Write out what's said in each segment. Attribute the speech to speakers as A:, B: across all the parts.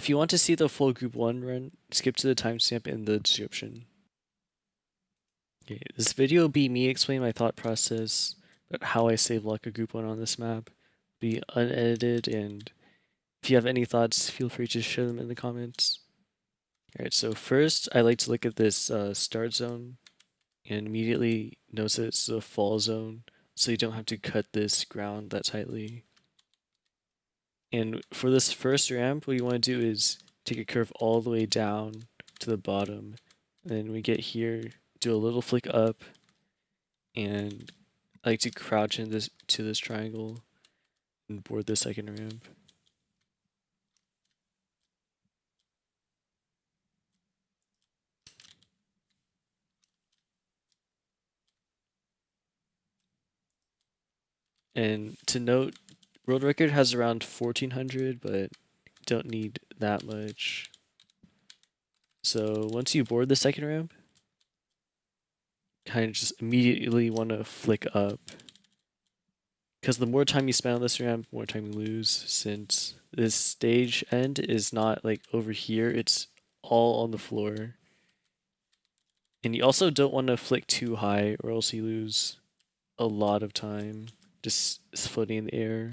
A: If you want to see the full group 1 run, skip to the timestamp in the description. Okay, this video will be me explaining my thought process about how I save luck a group 1 on this map. Be unedited, and if you have any thoughts, feel free to share them in the comments. Alright, so first I like to look at this start zone and immediately notice that it's a fall zone, so you don't have to cut this ground that tightly. And for this first ramp, what you want to do is take a curve all the way down to the bottom. And then we get here, do a little flick up, and I like to crouch in this to this triangle and board the second ramp. And to note, world record has around 1400, but don't need that much. So once you board the second ramp, kind of just immediately want to flick up. Because the more time you spend on this ramp, more time you lose, since this stage end is not like over here, it's all on the floor. And you also don't want to flick too high or else you lose a lot of time just floating in the air.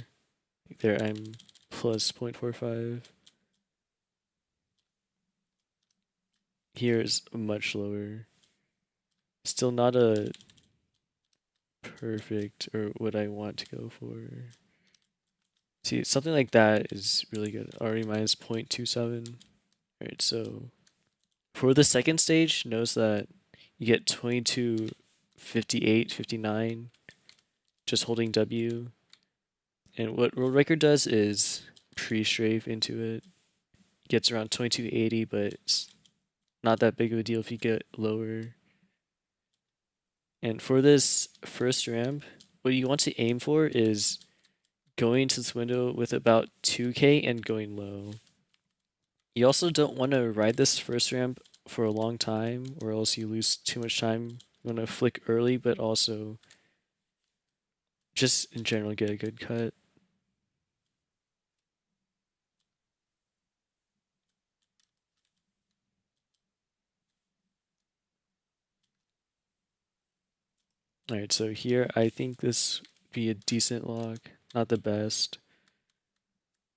A: Like there I'm plus 0.45. Here is much lower. Still not a perfect or what I want to go for. See, something like that is really good. Already minus 0.27. Alright, so for the second stage, notice that you get 22, 58, 59, just holding W. And what world record does is pre-strafe into it. It gets around 2280, but it's not that big of a deal if you get lower. And for this first ramp, what you want to aim for is going to this window with about 2k and going low. You also don't want to ride this first ramp for a long time or else you lose too much time. You want to flick early, but also just in general get a good cut. Alright, so here I think this would be a decent lock, not the best.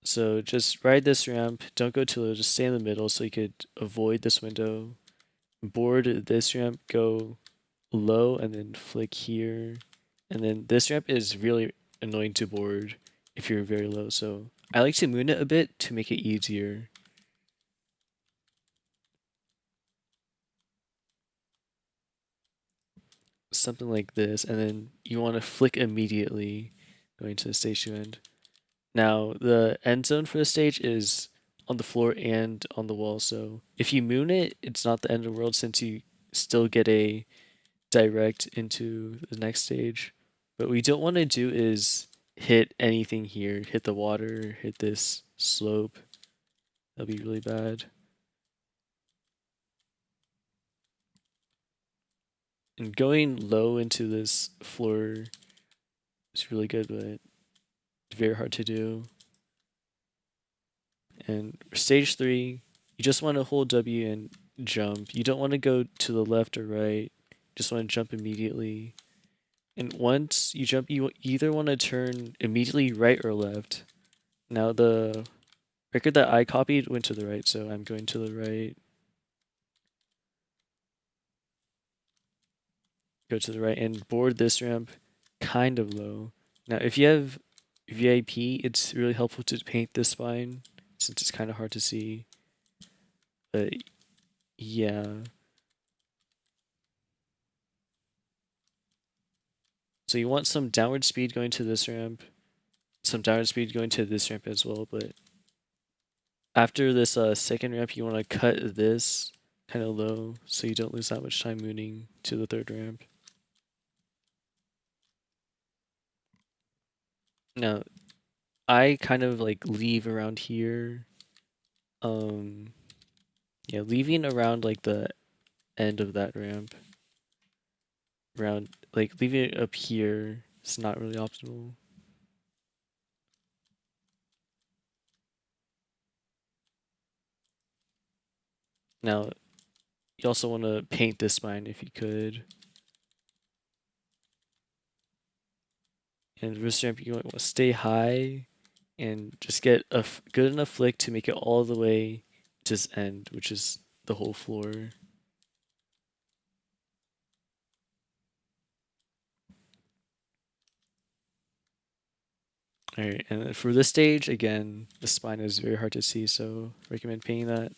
A: So just ride this ramp, don't go too low, just stay in the middle so you could avoid this window. Board this ramp, go low and then flick here. And then this ramp is really annoying to board if you're very low, so I like to moon it a bit to make it easier. Something like this, and then you want to flick immediately going to the stage 2 end. Now, the end zone for the stage is on the floor and on the wall, so if you moon it, it's not the end of the world since you still get a direct into the next stage. But what we don't want to do is hit anything here, hit the water, hit this slope. That'll be really bad. And going low into this floor is really good, but very hard to do. And stage 3, you just want to hold W and jump. You don't want to go to the left or right. You just want to jump immediately. And once you jump, you either want to turn immediately right or left. Now the record that I copied went to the right, so I'm going to the right. Go to the right and board this ramp kind of low. Now if you have VIP, it's really helpful to paint this spine since it's kind of hard to see. But yeah. So you want some downward speed going to this ramp, some downward speed going to this ramp as well, but after this second ramp, you want to cut this kind of low so you don't lose that much time mooning to the third ramp. Now, I kind of like leave around here. Yeah, leaving around like the end of that ramp. Around, like leaving it up here is not really optimal. Now, you also want to paint this spine if you could. And wrist ramp, you want to stay high and just get a good enough flick to make it all the way to this end, which is the whole floor. Alright, and then for this stage, again, the spine is very hard to see, so recommend painting that.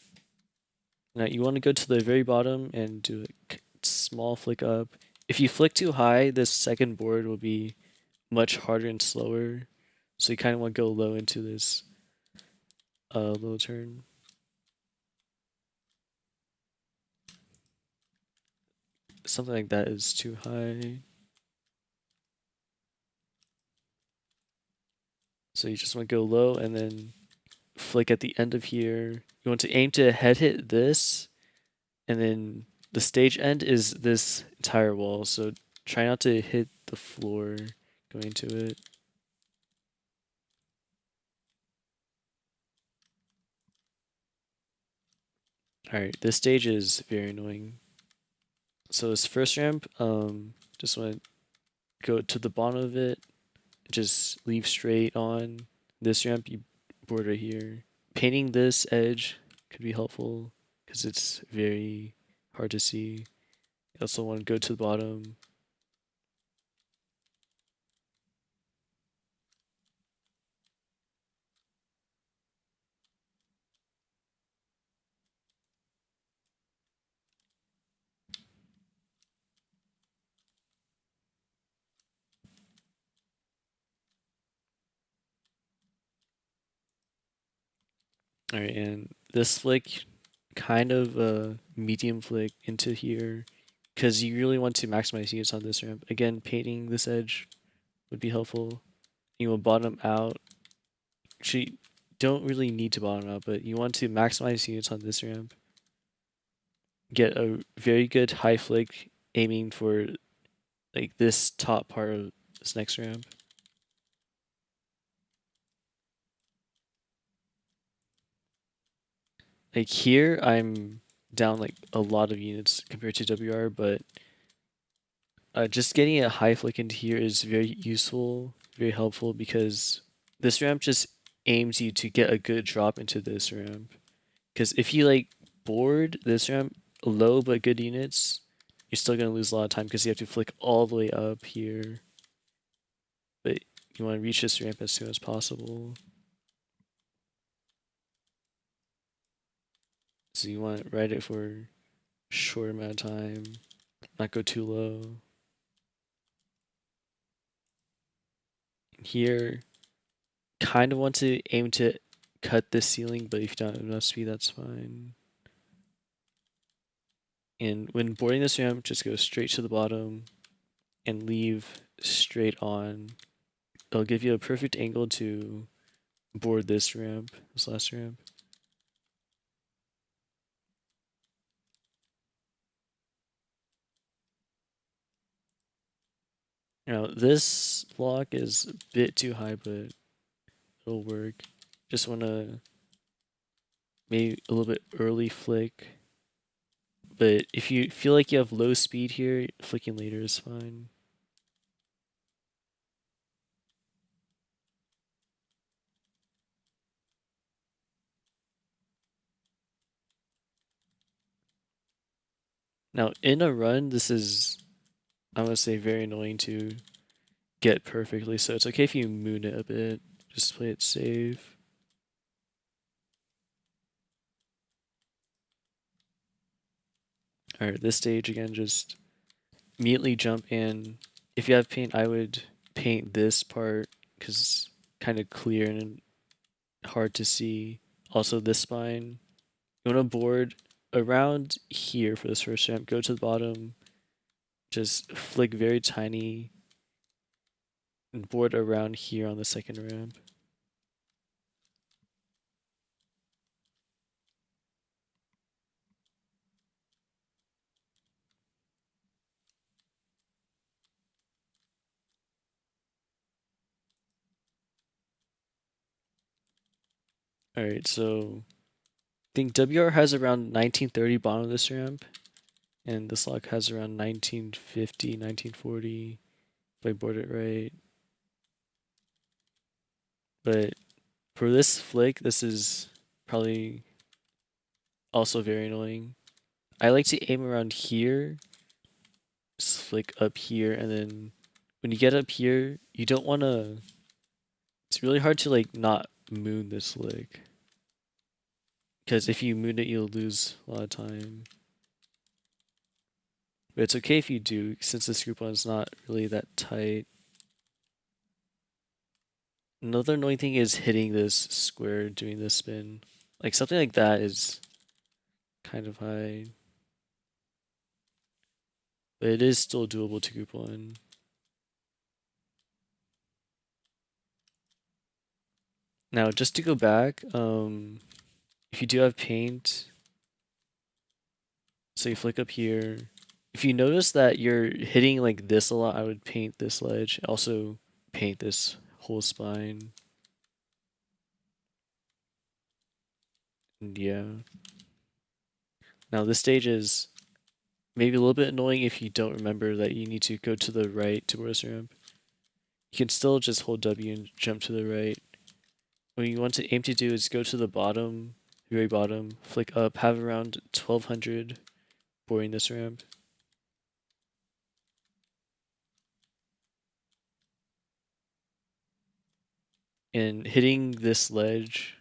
A: Now you want to go to the very bottom and do a small flick up. If you flick too high, this second board will be much harder and slower. So you kind of want to go low into this low turn. Something like that is too high. So you just want to go low and then flick at the end of here. You want to aim to head hit this, and then the stage end is this entire wall. So try not to hit the floor going to it. Alright, this stage is very annoying. So this first ramp, just want to go to the bottom of it, just leave straight on. This ramp, you board right here. Painting this edge could be helpful because it's very hard to see. You also want to go to the bottom. Alright, and this flick, kind of a medium flick into here because you really want to maximize units on this ramp. Again, painting this edge would be helpful. You will bottom out. Actually, don't really need to bottom out, but you want to maximize units on this ramp. Get a very good high flick aiming for like this top part of this next ramp. Like here, I'm down like a lot of units compared to WR, but just getting a high flick into here is very useful, very helpful because this ramp just aims you to get a good drop into this ramp. Because if you like board this ramp low but good units, you're still gonna lose a lot of time because you have to flick all the way up here. But you want to reach this ramp as soon as possible. So you want to ride it for a short amount of time, not go too low. Here, kind of want to aim to cut this ceiling, but if you don't have enough speed, that's fine. And when boarding this ramp, just go straight to the bottom and leave straight on. It'll give you a perfect angle to board this ramp, this last ramp. Now, this block is a bit too high, but it'll work. Just want to maybe a little bit early flick. But if you feel like you have low speed here, flicking later is fine. Now, in a run, this is, I would say, very annoying to get perfectly, so it's okay if you moon it a bit. Just play it safe. Alright, this stage again, just immediately jump in. If you have paint, I would paint this part because it's kind of clear and hard to see. Also, this spine. You want to board around here for this first ramp. Go to the bottom. Just flick very tiny and board around here on the second ramp. Alright, so think WR has around 1930 bottom of this ramp, and this lock has around 1950, 1940, if I board it right. But for this flick, this is probably also very annoying. I like to aim around here, just flick up here, and then when you get up here, you don't want to. It's really hard to like not moon this flick, because if you moon it, you'll lose a lot of time. But it's okay if you do, since this group one is not really that tight. Another annoying thing is hitting this square doing this spin. Like something like that is kind of high. But it is still doable to group one. Now just to go back, if you do have paint, so you flick up here. If you notice that you're hitting like this a lot, I would paint this ledge. Also paint this whole spine. And yeah. Now this stage is maybe a little bit annoying if you don't remember that you need to go to the right to Boris ramp. You can still just hold W and jump to the right. What you want to aim to do is go to the bottom, very bottom, flick up, have around 1200 boarding this ramp. And hitting this ledge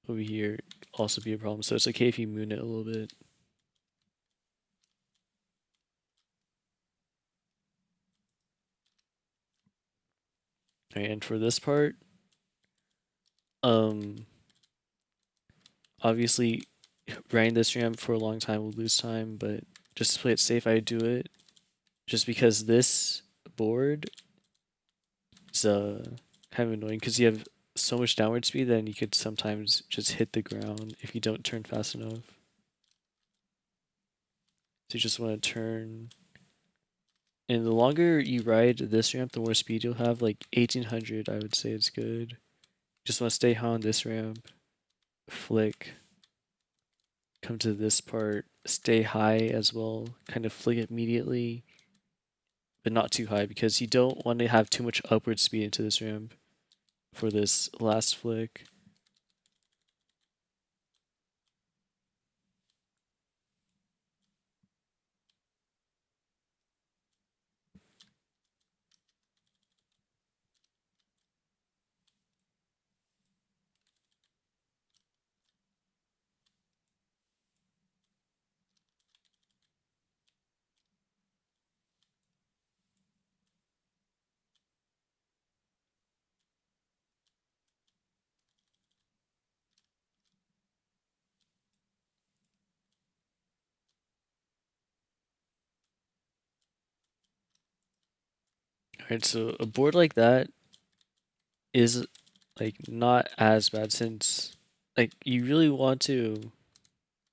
A: over here also be a problem. So it's okay if you moon it a little bit. Alright, and for this part, um, obviously riding this ramp for a long time will lose time, but just to play it safe, I do it. Just because this board is kind of annoying because you have so much downward speed that you could sometimes just hit the ground if you don't turn fast enough. So you just want to turn. And the longer you ride this ramp, the more speed you'll have. Like 1800, I would say is good. Just want to stay high on this ramp. Flick. Come to this part. Stay high as well. Kind of flick immediately, but not too high because you don't want to have too much upward speed into this ramp for this last flick. Alright, so a board like that is like not as bad since like you really want to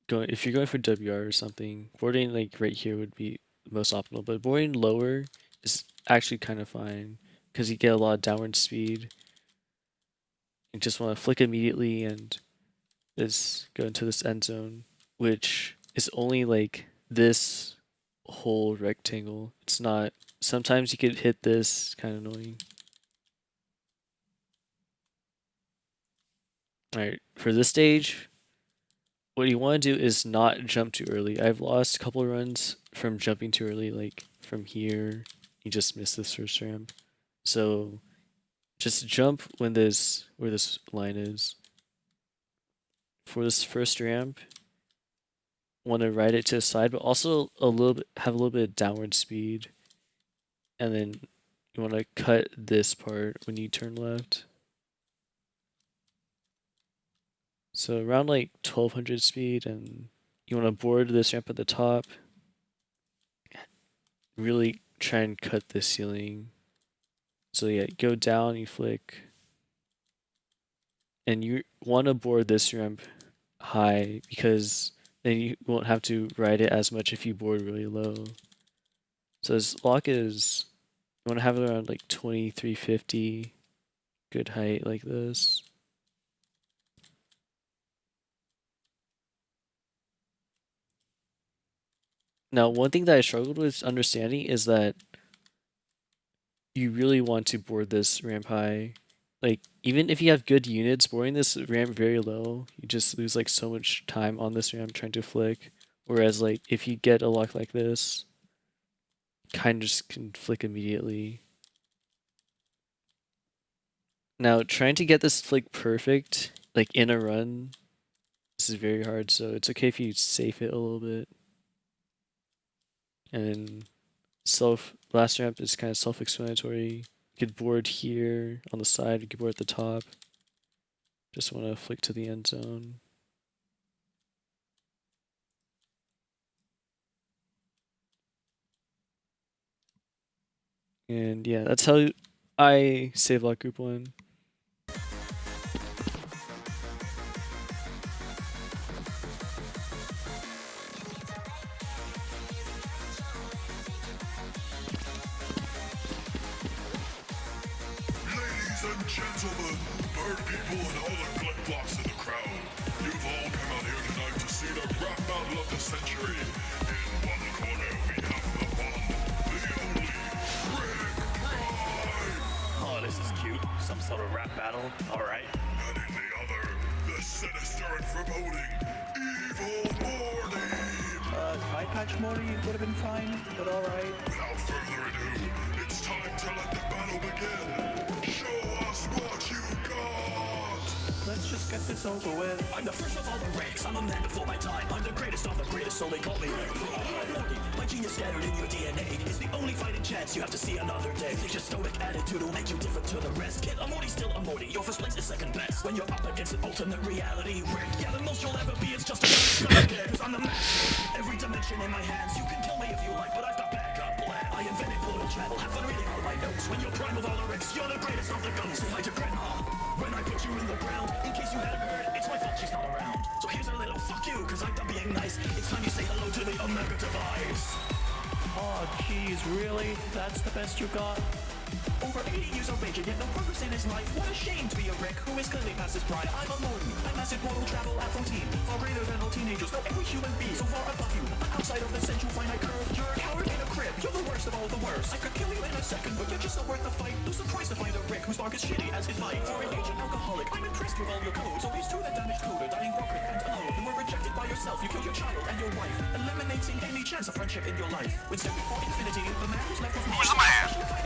A: go if you're going for WR or something, boarding like right here would be most optimal, but boarding lower is actually kind of fine because you get a lot of downward speed. You just want to flick immediately and just go into this end zone, which is only like this whole rectangle. It's not. Sometimes you could hit this, kind of annoying. Alright, for this stage, what you want to do is not jump too early. I've lost a couple of runs from jumping too early, like from here. You just miss this first ramp. So just jump when this where this line is. For this first ramp, want to ride it to the side, but also a little bit have a little bit of downward speed. And then you want to cut this part when you turn left. So around like 1200 speed, and you want to board this ramp at the top. Really try and cut this ceiling. So yeah, go down, you flick, and you want to board this ramp high because then you won't have to ride it as much if you board really low. So this lock is, you want to have it around like 2350, good height like this. Now, one thing that I struggled with understanding is that you really want to board this ramp high. Like, even if you have good units, boarding this ramp very low, you just lose like so much time on this ramp trying to flick. Whereas like if you get a lock like this, kind of just can flick immediately. Now, trying to get this flick perfect, like in a run, this is very hard, so it's okay if you safe it a little bit. And then last ramp is kind of self-explanatory. You could board here on the side, you could board at the top. Just want to flick to the end zone. And yeah, that's how I save lock group 1.
B: Ladies and gentlemen, bird people and all the click blocks in the crowd, you've all come out here tonight to see the rap battle of the century. In one corner we have the one, the only, Rick Prime.
C: Oh, this is cute. Some sort of rap battle. Alright.
B: And in the other, the sinister and foreboding, Evil Morty.
C: Eye patch Morty would have been fine, but alright.
B: Without further ado, it's time to let the battle begin. Show us what you got.
C: Let's just get this over with.
D: I'm the first of all the ranks, I'm a man before my time. I'm the greatest of the greatest, so they call me Morty. My genius scattered in your DNA is the only fighting chance you have to see another day. Think your stoic attitude will make you different to the rest. Kid, a Morty, still a Morty. Your first place is second best. When you're up against an alternate reality, Rick, yeah, the most you'll ever be is just a cause I'm the master. Every dimension in my hands. You can kill me if you like, but I've got backup plan. I invented portal travel, have fun reading all my notes. When you're prime of all the Ricks, you're the greatest of the ghosts. Say hi to Grandma. When I put you in the ground, in case you hadn't heard, it's my fault she's not around. So here's a little fuck you, cause I'm done being nice. It's time you say hello to the Omega device.
C: Oh, jeez, really? That's the best you got?
D: Over 80 years of raging, yet no progress in his life. What a shame to be a Rick who is clearly past his prime. I'm a Morty. I mastered portal travel at 14. Far greater than all teenagers. No, every human being so far above you. Outside of the central finite curve, you're a coward in a crib. You're the worst of all the worst. I could kill you in a second, but you're just so worth the fight. No surprise to find a Rick whose bark is shitty as his bite. For an agent alcoholic, I'm impressed with all your codes. Always true that damaged coded, dying broken and alone. You were rejected by yourself. You killed your child and your wife, eliminating any chance of friendship in your life. When stepping for infinity, the man who's left with
B: Who's the man?